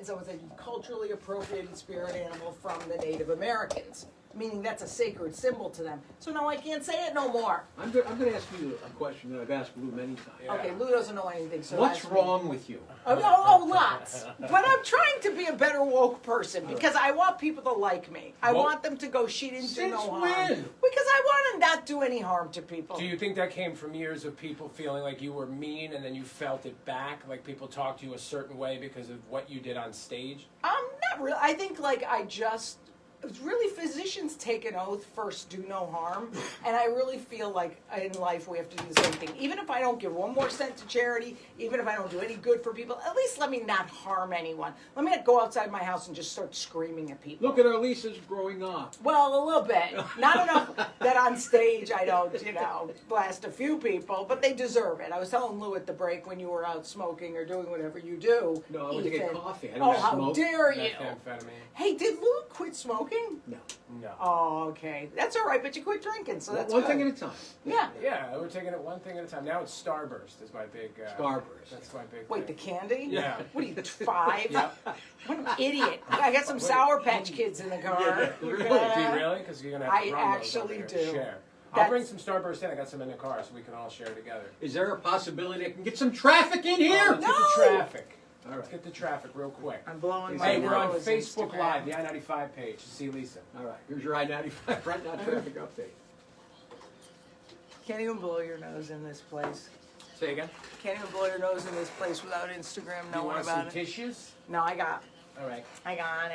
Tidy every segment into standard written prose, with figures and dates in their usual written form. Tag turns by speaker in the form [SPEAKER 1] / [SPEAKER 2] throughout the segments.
[SPEAKER 1] and someone said culturally appropriated spirit animal from the Native Americans, meaning that's a sacred symbol to them. So no, I can't say it no more.
[SPEAKER 2] I'm going to ask you a question that I've asked Lou many times.
[SPEAKER 3] Yeah.
[SPEAKER 1] Okay, Lou doesn't know anything. So
[SPEAKER 2] What's wrong with you?
[SPEAKER 1] Oh, lots. But I'm trying to be a better woke person because I want people to like me. I want them to go, she didn't do no harm.
[SPEAKER 2] When?
[SPEAKER 1] Because I want to not do any harm to people.
[SPEAKER 3] Do you think that came from years of people feeling like you were mean and then you felt it back? Like people talked to you a certain way because of what you did on stage?
[SPEAKER 1] Not really. I think really physicians take an oath, first do no harm, and I really feel like in life we have to do the same thing. Even if I don't give 1 more cent to charity, even if I don't do any good for people, at least let me not harm anyone. Let me not go outside my house and just start screaming at people.
[SPEAKER 2] Look at our Lisa's growing up.
[SPEAKER 1] Well, a little bit. Not enough that on stage I don't, blast a few people, but they deserve it. I was telling Lou at the break when you were out smoking or doing whatever you do.
[SPEAKER 2] No, I went to get coffee. I
[SPEAKER 1] Oh,
[SPEAKER 2] don't
[SPEAKER 1] how
[SPEAKER 2] smoke.
[SPEAKER 1] dare you!
[SPEAKER 3] Methamphetamine.
[SPEAKER 1] Hey, did Lou quit smoking?
[SPEAKER 2] No.
[SPEAKER 3] No.
[SPEAKER 1] Oh, okay. That's all right, but you quit drinking, so that's
[SPEAKER 2] One
[SPEAKER 1] good.
[SPEAKER 2] thing at a time.
[SPEAKER 1] Yeah.
[SPEAKER 3] Yeah, we're taking it one thing at a time. Now it's Starburst is my big...
[SPEAKER 2] Starburst.
[SPEAKER 3] That's my big
[SPEAKER 1] Wait, the
[SPEAKER 3] thing.
[SPEAKER 1] candy?
[SPEAKER 3] Yeah.
[SPEAKER 1] What are you, 5?
[SPEAKER 3] Yep.
[SPEAKER 1] What an idiot. I got some Sour Patch Kids in the car.
[SPEAKER 2] Really?
[SPEAKER 3] Do you really? Because you're going to have to
[SPEAKER 1] I
[SPEAKER 3] run
[SPEAKER 1] actually
[SPEAKER 3] those over here.
[SPEAKER 1] do.
[SPEAKER 3] Share. I'll
[SPEAKER 1] That's-
[SPEAKER 3] bring some Starburst in. I got some in the car so we can all share together.
[SPEAKER 2] Is there a possibility I can get some traffic in here?
[SPEAKER 3] Let's get the traffic.
[SPEAKER 2] All
[SPEAKER 3] Let's
[SPEAKER 2] right.
[SPEAKER 3] get the traffic real quick.
[SPEAKER 1] I'm blowing my
[SPEAKER 3] Hey, we're on
[SPEAKER 1] nose,
[SPEAKER 3] Facebook
[SPEAKER 1] Instagram.
[SPEAKER 3] Live, the I-95 page, to see Lisa.
[SPEAKER 2] All right. Here's your I-95 right now traffic update.
[SPEAKER 1] Can't even blow your nose in this place.
[SPEAKER 3] Say again?
[SPEAKER 1] Can't even blow your nose in this place without Instagram
[SPEAKER 3] You
[SPEAKER 1] knowing
[SPEAKER 3] want
[SPEAKER 1] about
[SPEAKER 3] some
[SPEAKER 1] it.
[SPEAKER 3] tissues?
[SPEAKER 1] No, I got
[SPEAKER 3] All right.
[SPEAKER 1] it.
[SPEAKER 3] I got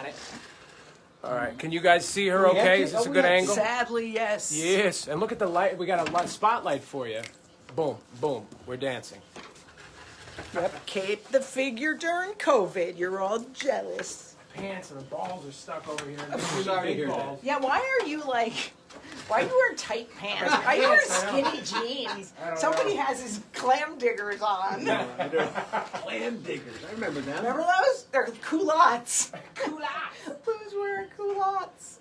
[SPEAKER 3] it.
[SPEAKER 1] Mm-hmm.
[SPEAKER 3] All right. Can you guys see her
[SPEAKER 2] We have
[SPEAKER 3] okay?
[SPEAKER 2] to-
[SPEAKER 3] Is this
[SPEAKER 2] oh,
[SPEAKER 3] a good
[SPEAKER 2] we have-
[SPEAKER 3] angle?
[SPEAKER 1] Sadly, yes.
[SPEAKER 3] Yes. And look at the light. We got a spotlight for you. Boom, boom. We're dancing.
[SPEAKER 1] Yep. Keep the figure during COVID. You're all jealous.
[SPEAKER 3] Pants and the balls are stuck over here.
[SPEAKER 2] Sorry to
[SPEAKER 3] Big
[SPEAKER 2] hear that.
[SPEAKER 3] balls.
[SPEAKER 1] Yeah, why are you wearing tight pants? Why are you wearing
[SPEAKER 3] Pants, I know.
[SPEAKER 1] skinny jeans?
[SPEAKER 3] I don't
[SPEAKER 1] Somebody
[SPEAKER 3] know.
[SPEAKER 1] has his clam diggers on.
[SPEAKER 2] Clam diggers. I remember them.
[SPEAKER 1] Remember those? They're culottes. Culottes. Who's wearing culottes?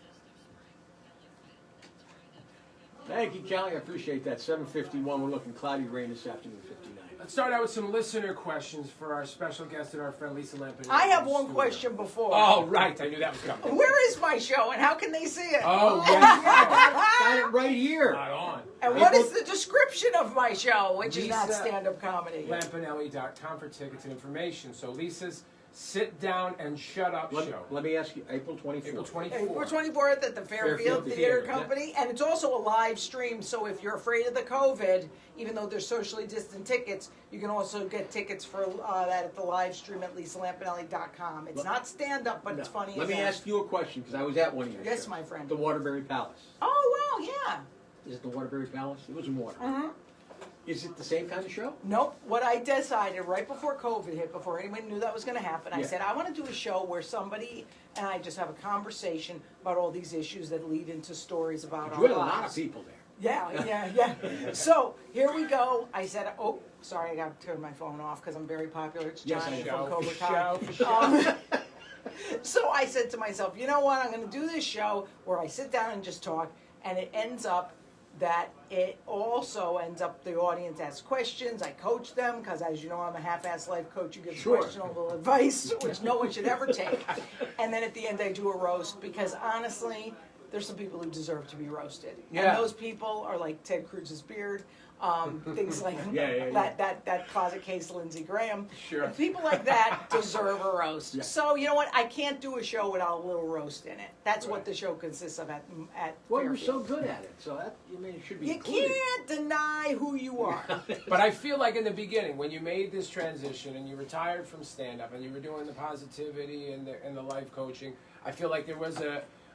[SPEAKER 2] Thank you, Kelly. I appreciate that. 7:51. We're looking cloudy rain this afternoon. 59.
[SPEAKER 3] Let's start out with some listener questions for our special guest and our friend Lisa Lampanelli.
[SPEAKER 1] I have
[SPEAKER 3] in the
[SPEAKER 1] one
[SPEAKER 3] studio.
[SPEAKER 1] question before.
[SPEAKER 3] Oh, right. I knew that was coming.
[SPEAKER 1] Where is my show and how can they see it?
[SPEAKER 3] Oh, yes.
[SPEAKER 2] Got it right here.
[SPEAKER 3] Not on.
[SPEAKER 1] And what is the description of my show, which is not
[SPEAKER 3] Lisa
[SPEAKER 1] stand-up comedy?
[SPEAKER 3] Lampanelli.com for tickets and information. So Lisa's Sit Down and Shut Up show.
[SPEAKER 2] Let me ask you, April 24th.
[SPEAKER 3] April 24th.
[SPEAKER 1] April 24th at the Fairfield Theater Company, and it's also a live stream, so if you're afraid of the COVID, even though there's socially distant tickets, you can also get tickets for that at the live stream at lisalampanelli.com. It's not stand-up, but it's funny.
[SPEAKER 2] Let me ask you a question, because I was at one of your
[SPEAKER 1] Yes,
[SPEAKER 2] shows.
[SPEAKER 1] my friend.
[SPEAKER 2] The Waterbury Palace.
[SPEAKER 1] Oh, wow, yeah.
[SPEAKER 2] Is it the Waterbury Palace? It was in water.
[SPEAKER 1] Mm-hmm.
[SPEAKER 2] Is it the same kind of show?
[SPEAKER 1] Nope. What I decided right before COVID hit, before anyone knew that was going to happen, I
[SPEAKER 2] Yeah.
[SPEAKER 1] said, I want to do a show where somebody and I just have a conversation about all these issues that lead into stories about
[SPEAKER 2] You
[SPEAKER 1] our
[SPEAKER 2] had a lot
[SPEAKER 1] lives.
[SPEAKER 2] of people there.
[SPEAKER 1] Yeah. So here we go. I said, oh, sorry, I got to turn my phone off because I'm very popular. It's
[SPEAKER 2] Yes,
[SPEAKER 1] Johnny
[SPEAKER 2] I
[SPEAKER 1] from
[SPEAKER 2] know.
[SPEAKER 1] Cobra Kai. So I said to myself, you know what? I'm going to do this show where I sit down and just talk, and it ends up that it also ends up the audience asks questions. I coach them because, as you know, I'm a half-ass life coach who gives
[SPEAKER 2] Sure.
[SPEAKER 1] questionable advice, which no one should ever take. And then at the end, I do a roast because, honestly, there's some people who deserve to be roasted.
[SPEAKER 2] Yeah.
[SPEAKER 1] And those people are like Ted Cruz's beard, things like
[SPEAKER 2] Yeah.
[SPEAKER 1] that closet case Lindsey Graham.
[SPEAKER 3] Sure.
[SPEAKER 1] And people like that deserve a roast.
[SPEAKER 2] Yeah.
[SPEAKER 1] So, you know what? I can't do a show without a little roast in it. That's what
[SPEAKER 3] Right.
[SPEAKER 1] the show consists of at
[SPEAKER 2] Well, you're so
[SPEAKER 1] Fairfield.
[SPEAKER 2] good at it, so that, it should be
[SPEAKER 1] You
[SPEAKER 2] included.
[SPEAKER 1] can't deny who you are.
[SPEAKER 3] But I feel like in the beginning, when you made this transition and you retired from stand-up and you were doing the positivity and the life coaching, I feel like there was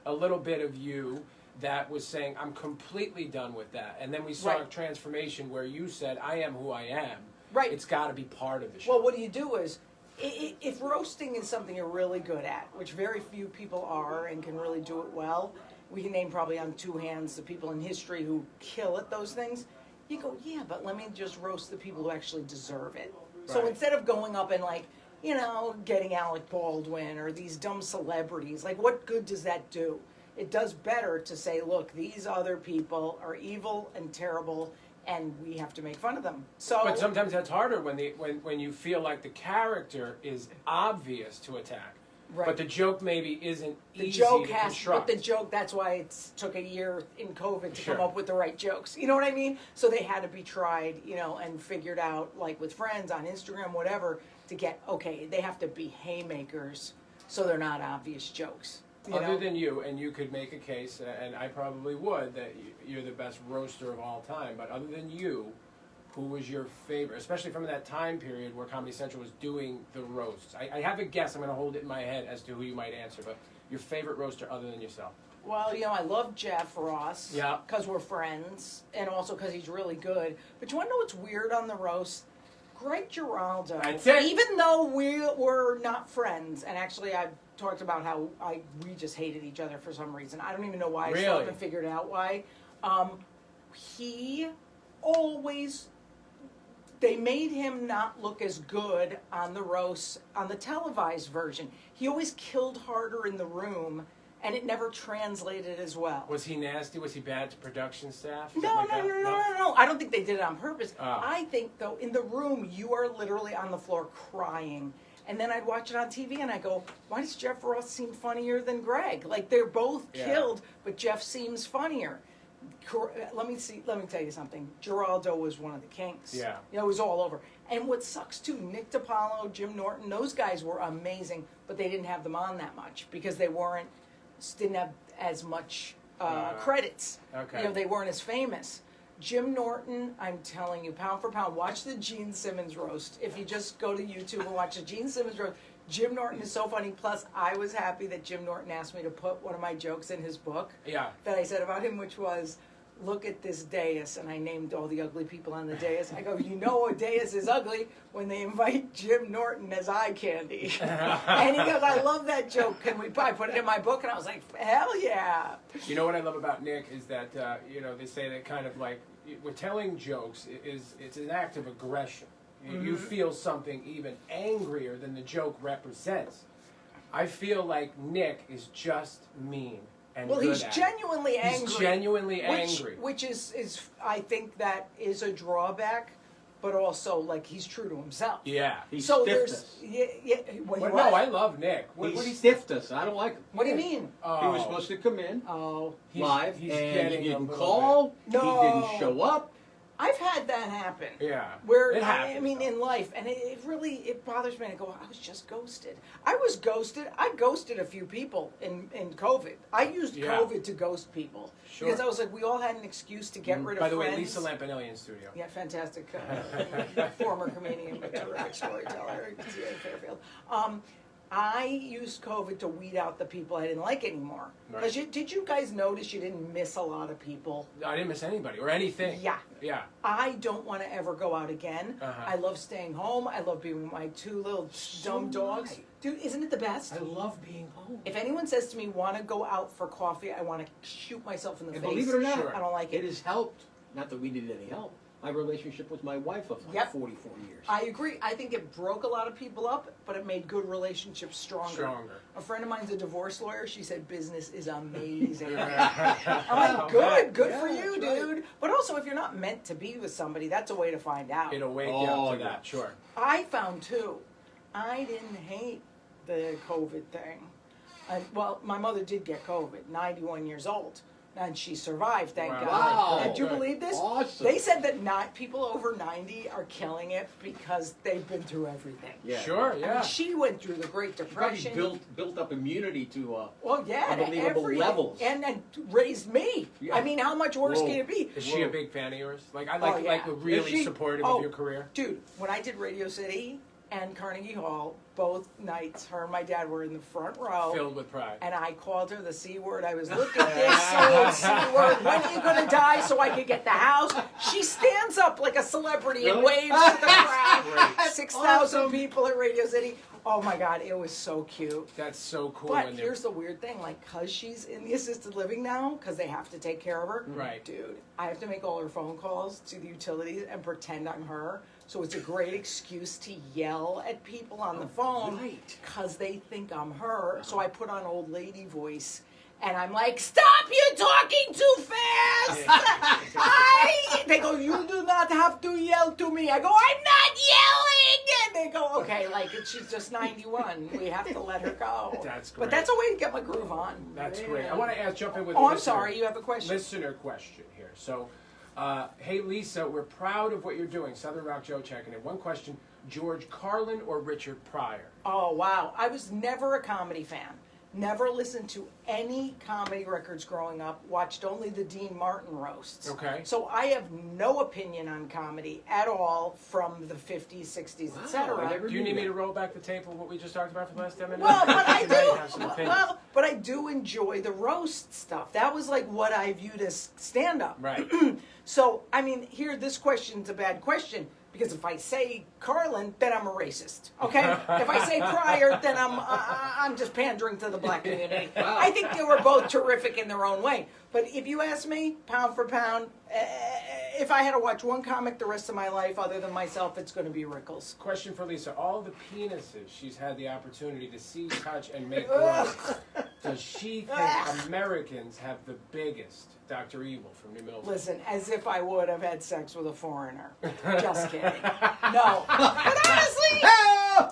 [SPEAKER 3] a little bit of you that was saying, I'm completely done with that. And then we saw a
[SPEAKER 1] Right.
[SPEAKER 3] transformation where you said, I am who I am.
[SPEAKER 1] Right.
[SPEAKER 3] It's got to be part of the show.
[SPEAKER 1] Well, what do you do is, if roasting is something you're really good at, which very few people are and can really do it well, we can name probably on two hands the people in history who kill at those things. You go, yeah, but let me just roast the people who actually deserve it. So
[SPEAKER 3] Right.
[SPEAKER 1] instead of going up and getting Alec Baldwin or these dumb celebrities, what good does that do? It does better to say, look, these other people are evil and terrible, and we have to make fun of them. So,
[SPEAKER 3] But sometimes that's harder when you feel like the character is obvious to attack.
[SPEAKER 1] right.
[SPEAKER 3] But the joke maybe isn't
[SPEAKER 1] the
[SPEAKER 3] easy
[SPEAKER 1] joke
[SPEAKER 3] to
[SPEAKER 1] has,
[SPEAKER 3] construct.
[SPEAKER 1] but the joke, that's why it took a year in COVID to
[SPEAKER 3] Sure.
[SPEAKER 1] come up with the right jokes. You know what I mean? So they had to be tried, you know, and figured out, like with friends on Instagram, whatever, to get, okay, they have to be haymakers so they're not obvious jokes. You
[SPEAKER 3] Other
[SPEAKER 1] know?
[SPEAKER 3] than you, and you could make a case, and I probably would, that you're the best roaster of all time, but other than you, who was your favorite, especially from that time period where Comedy Central was doing the roasts? I have a guess, I'm going to hold it in my head as to who you might answer, but your favorite roaster other than yourself?
[SPEAKER 1] Well, you know, I love Jeff Ross.
[SPEAKER 3] Yeah.
[SPEAKER 1] Because we're friends, and also because he's really good. But you want to know what's weird on the roast? Greg Giraldo.
[SPEAKER 3] That's it.
[SPEAKER 1] Even though we were not friends, and actually I've talked about how we just hated each other for some reason. I don't even know why. I still
[SPEAKER 3] Really?
[SPEAKER 1] haven't figured out why. He always... They made him not look as good on the roast, on the televised version. He always killed harder in the room, and it never translated as well.
[SPEAKER 3] Was he nasty? Was he bad to production staff?
[SPEAKER 1] No,
[SPEAKER 3] Something like that?
[SPEAKER 1] no. I don't think they did it on purpose.
[SPEAKER 3] Oh.
[SPEAKER 1] I think, though, in the room, you are literally on the floor crying. And then I'd watch it on TV, and I go, why does Jeff Ross seem funnier than Greg? Like, they're both
[SPEAKER 3] Yeah.
[SPEAKER 1] killed, but Jeff seems funnier. Let me tell you something. Giraldo was one of the kings.
[SPEAKER 3] Yeah.
[SPEAKER 1] You know, it was all over. And what sucks too, Nick DiPaolo, Jim Norton, those guys were amazing, but they didn't have them on that much because they didn't have as much credits.
[SPEAKER 3] Okay.
[SPEAKER 1] You know, they weren't as famous. Jim Norton, I'm telling you, pound for pound, watch the Gene Simmons roast. If you just go to YouTube and watch the Gene Simmons roast, Jim Norton is so funny. Plus, I was happy that Jim Norton asked me to put one of my jokes in his book
[SPEAKER 3] Yeah.
[SPEAKER 1] that I said about him, which was, look at this dais, and I named all the ugly people on the dais. I go, you know a dais is ugly when they invite Jim Norton as eye candy. And he goes, I love that joke. Can we? I put it in my book, and I was like, hell yeah.
[SPEAKER 3] You know what I love about Nick is that, you know, they say that kind of like, with telling jokes, it's an act of aggression. You feel something even angrier than the joke represents. I feel like Nick is just mean and
[SPEAKER 1] Well,
[SPEAKER 3] good
[SPEAKER 1] he's
[SPEAKER 3] at it.
[SPEAKER 1] genuinely angry.
[SPEAKER 3] He's genuinely angry.
[SPEAKER 1] Which is I think that is a drawback, but also like he's true to himself.
[SPEAKER 3] Yeah.
[SPEAKER 2] He
[SPEAKER 1] So
[SPEAKER 2] stiffed
[SPEAKER 1] there's
[SPEAKER 2] us.
[SPEAKER 1] yeah. What,
[SPEAKER 3] But
[SPEAKER 1] what?
[SPEAKER 3] no, I love Nick.
[SPEAKER 2] He
[SPEAKER 3] What
[SPEAKER 2] stiffed us. I don't like him.
[SPEAKER 1] What do you mean?
[SPEAKER 2] He was supposed to come in
[SPEAKER 1] Oh,
[SPEAKER 2] live,
[SPEAKER 3] he's
[SPEAKER 2] and
[SPEAKER 3] getting
[SPEAKER 2] he
[SPEAKER 3] a
[SPEAKER 2] didn't
[SPEAKER 3] little
[SPEAKER 2] call.
[SPEAKER 1] No.
[SPEAKER 2] He didn't show up.
[SPEAKER 1] I've had that happen.
[SPEAKER 3] Yeah.
[SPEAKER 1] Where
[SPEAKER 3] It
[SPEAKER 1] I
[SPEAKER 3] happens,
[SPEAKER 1] mean,
[SPEAKER 3] though.
[SPEAKER 1] in life, and it really bothers me. I go, I was just ghosted. I was ghosted. I ghosted a few people in COVID. I used
[SPEAKER 3] Yeah.
[SPEAKER 1] COVID to ghost people
[SPEAKER 3] Sure.
[SPEAKER 1] because I was like, we all had an excuse to get rid of
[SPEAKER 3] By the way,
[SPEAKER 1] friends.
[SPEAKER 3] Lisa Lampanelli in studio.
[SPEAKER 1] Yeah, fantastic. Former comedian, but terrific storyteller. in Fairfield. I used COVID to weed out the people I didn't like anymore. Because did you guys notice you didn't miss a lot of people?
[SPEAKER 3] I didn't miss anybody or anything.
[SPEAKER 1] Yeah.
[SPEAKER 3] Yeah.
[SPEAKER 1] I don't want to ever go out again.
[SPEAKER 3] Uh-huh.
[SPEAKER 1] I love staying home. I love being with my two little dumb dogs.
[SPEAKER 3] do I.
[SPEAKER 1] Dude, isn't it the best?
[SPEAKER 3] I love being home.
[SPEAKER 1] If anyone says to me, want to go out for coffee, I want to shoot myself in the
[SPEAKER 2] And
[SPEAKER 1] face.
[SPEAKER 2] believe it or not,
[SPEAKER 3] Sure.
[SPEAKER 1] I don't like
[SPEAKER 2] it
[SPEAKER 1] it.
[SPEAKER 2] has helped. Not that we needed any help. My relationship with my wife of like
[SPEAKER 1] Yep.
[SPEAKER 2] 44 years.
[SPEAKER 1] I agree. I think it broke a lot of people up, but it made good relationships stronger. A friend of mine's a divorce lawyer. She said business is amazing. I'm like, good for you,
[SPEAKER 2] that's
[SPEAKER 1] dude. But also, if you're not meant to be with somebody, that's a way to find out.
[SPEAKER 3] It'll wake you
[SPEAKER 2] Oh,
[SPEAKER 3] up to
[SPEAKER 2] yeah.
[SPEAKER 3] that, sure.
[SPEAKER 1] I found too. I didn't hate the COVID thing. Well, my mother did get COVID, 91 years old. And she survived, thank
[SPEAKER 3] Wow.
[SPEAKER 1] God.
[SPEAKER 2] Wow.
[SPEAKER 1] And do you
[SPEAKER 3] Good.
[SPEAKER 1] believe this?
[SPEAKER 2] Awesome.
[SPEAKER 1] They said that not people over 90 are killing it because they've been through everything.
[SPEAKER 2] Yeah.
[SPEAKER 3] Sure,
[SPEAKER 1] I
[SPEAKER 3] yeah.
[SPEAKER 1] mean, she went through the Great
[SPEAKER 2] She probably
[SPEAKER 1] Depression.
[SPEAKER 2] built up immunity to
[SPEAKER 1] Well, yeah, to
[SPEAKER 2] unbelievable
[SPEAKER 1] everything.
[SPEAKER 2] levels.
[SPEAKER 1] And raised me.
[SPEAKER 2] Yeah.
[SPEAKER 1] I mean, how much worse
[SPEAKER 2] Whoa.
[SPEAKER 1] can it be?
[SPEAKER 3] Is she a
[SPEAKER 2] Whoa.
[SPEAKER 3] big fan of yours? Like, I
[SPEAKER 1] Oh,
[SPEAKER 3] like
[SPEAKER 1] yeah.
[SPEAKER 3] really
[SPEAKER 2] Is she?
[SPEAKER 3] supportive
[SPEAKER 1] Oh.
[SPEAKER 3] of your career.
[SPEAKER 1] Dude, when I did Radio City and Carnegie Hall, both nights, her and my dad were in the front row.
[SPEAKER 3] Filled with pride.
[SPEAKER 1] And I called her the C word. I was, look at this old C word. When are you going to die so I can get the house? She stands up like a celebrity and
[SPEAKER 2] Really?
[SPEAKER 1] waves to the crowd.
[SPEAKER 3] Great.
[SPEAKER 1] 6,000
[SPEAKER 2] Awesome.
[SPEAKER 1] people at Radio City. Oh my God, it was so cute.
[SPEAKER 3] That's so cool.
[SPEAKER 1] But
[SPEAKER 3] when they're-
[SPEAKER 1] here's the weird thing, like, cause she's in the assisted living now, cause they have to take care of her.
[SPEAKER 3] Right.
[SPEAKER 1] Dude, I have to make all her phone calls to the utilities and pretend I'm her. So it's a great excuse to yell at people on the phone,
[SPEAKER 2] right.
[SPEAKER 1] cause they think I'm her. So I put on old lady voice, And I'm like, stop, you're talking too fast. They go, you do not have to yell to me. I go, I'm not yelling. And they go, okay, like she's just 91. We have to let her go.
[SPEAKER 3] That's great.
[SPEAKER 1] But that's a way to get my groove on.
[SPEAKER 3] That's great. I want to jump in with
[SPEAKER 1] Oh,
[SPEAKER 3] a
[SPEAKER 1] I'm sorry, you have a question?
[SPEAKER 3] listener question here. So, hey Lisa, we're proud of what you're doing. Southern Rock Joe checking in. One question, George Carlin or Richard Pryor?
[SPEAKER 1] Oh, wow. I was never a comedy fan. Never listened to any comedy records growing up. Watched only the Dean Martin roasts.
[SPEAKER 3] Okay.
[SPEAKER 1] So I have no opinion on comedy at all from the 50s, 60s,
[SPEAKER 2] Wow, I
[SPEAKER 1] etc.
[SPEAKER 2] never
[SPEAKER 3] Do you
[SPEAKER 2] knew
[SPEAKER 3] need me
[SPEAKER 2] that.
[SPEAKER 3] to roll back the tape of what we just talked about for the last 10 minutes?
[SPEAKER 1] Well, but I
[SPEAKER 3] You might have some
[SPEAKER 1] do.
[SPEAKER 3] opinions.
[SPEAKER 1] Well, but I do enjoy the roast stuff. That was like what I viewed as stand-up.
[SPEAKER 3] Right.
[SPEAKER 1] So, I mean, here, this question's a bad question. Because if I say Carlin, then I'm a racist. Okay? If I say Pryor, then I'm just pandering to the black community.
[SPEAKER 2] Wow.
[SPEAKER 1] I think they were both terrific in their own way. But if you ask me, pound for pound, if I had to watch one comic the rest of my life other than myself, it's going to be Rickles.
[SPEAKER 3] Question for Lisa. All the penises she's had the opportunity to see, touch, and make grow, does she think Americans have the biggest? Dr. Evil from New Milford.
[SPEAKER 1] Listen, as if I would have had sex with a foreigner. Just kidding. No. But honestly,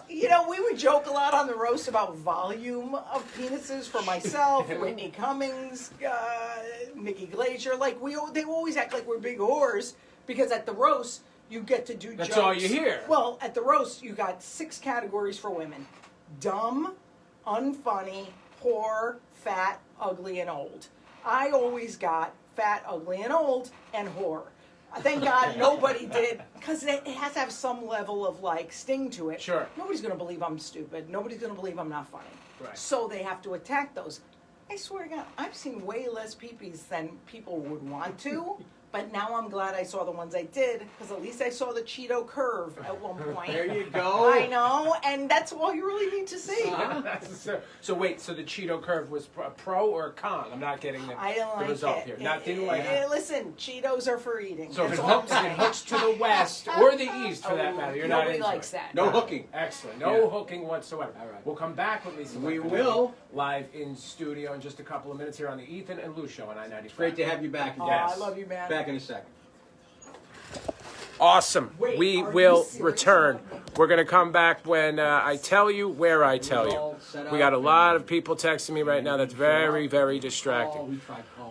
[SPEAKER 1] you know, we would joke a lot on the roast about volume of penises for myself, Whitney Cummings, Nikki Glaser. Like, they always act like we're big whores because at the roast, you get to do
[SPEAKER 3] That's
[SPEAKER 1] jokes.
[SPEAKER 3] all you hear.
[SPEAKER 1] Well, at the roast, you got 6 categories for women. Dumb, unfunny, poor, fat, ugly, and old. I always got fat, ugly, and old, and whore. Thank God nobody did, because it has to have some level of, like, sting to it.
[SPEAKER 3] Sure.
[SPEAKER 1] Nobody's going to believe I'm stupid. Nobody's going to believe I'm not funny.
[SPEAKER 3] Right.
[SPEAKER 1] So they have to attack those. I swear to God, I've seen way less peepees than people would want to. But now I'm glad I saw the ones I did, because at least I saw the Cheeto curve at one point.
[SPEAKER 2] There you go.
[SPEAKER 1] I know, and that's all you really need to see.
[SPEAKER 3] So wait, so the Cheeto curve was a pro or a con? I'm not getting the,
[SPEAKER 1] I don't
[SPEAKER 3] the
[SPEAKER 1] like
[SPEAKER 3] result
[SPEAKER 1] it.
[SPEAKER 3] here. Not didn't like it.
[SPEAKER 1] Listen, Cheetos are for eating.
[SPEAKER 3] So if
[SPEAKER 1] That's
[SPEAKER 3] it
[SPEAKER 1] all I'm
[SPEAKER 3] hooks,
[SPEAKER 1] saying.
[SPEAKER 3] it hooks to the west or the east, for that
[SPEAKER 1] Oh,
[SPEAKER 3] matter, you're not
[SPEAKER 1] nobody
[SPEAKER 3] into
[SPEAKER 1] likes
[SPEAKER 3] it.
[SPEAKER 1] that.
[SPEAKER 2] No hooking.
[SPEAKER 3] Excellent. No
[SPEAKER 2] Yeah.
[SPEAKER 3] hooking whatsoever.
[SPEAKER 2] All right.
[SPEAKER 3] We'll come back with Lisa.
[SPEAKER 2] We
[SPEAKER 3] Lampanelli
[SPEAKER 2] will.
[SPEAKER 3] Live in studio in just a couple of minutes here on the Ethan and Lou Show on I-95.
[SPEAKER 2] Great to have you back again.
[SPEAKER 1] Oh,
[SPEAKER 3] Yes.
[SPEAKER 1] I love you, man.
[SPEAKER 2] Back in a second.
[SPEAKER 3] Awesome.
[SPEAKER 1] Wait,
[SPEAKER 3] We
[SPEAKER 1] are you
[SPEAKER 3] will
[SPEAKER 1] serious?
[SPEAKER 3] return. We're going to come back when I tell you where I tell you.
[SPEAKER 2] all set
[SPEAKER 3] We got a
[SPEAKER 2] up
[SPEAKER 3] lot
[SPEAKER 2] and-
[SPEAKER 3] of people texting me right now. That's very, very distracting.
[SPEAKER 2] Oh, we tried calling.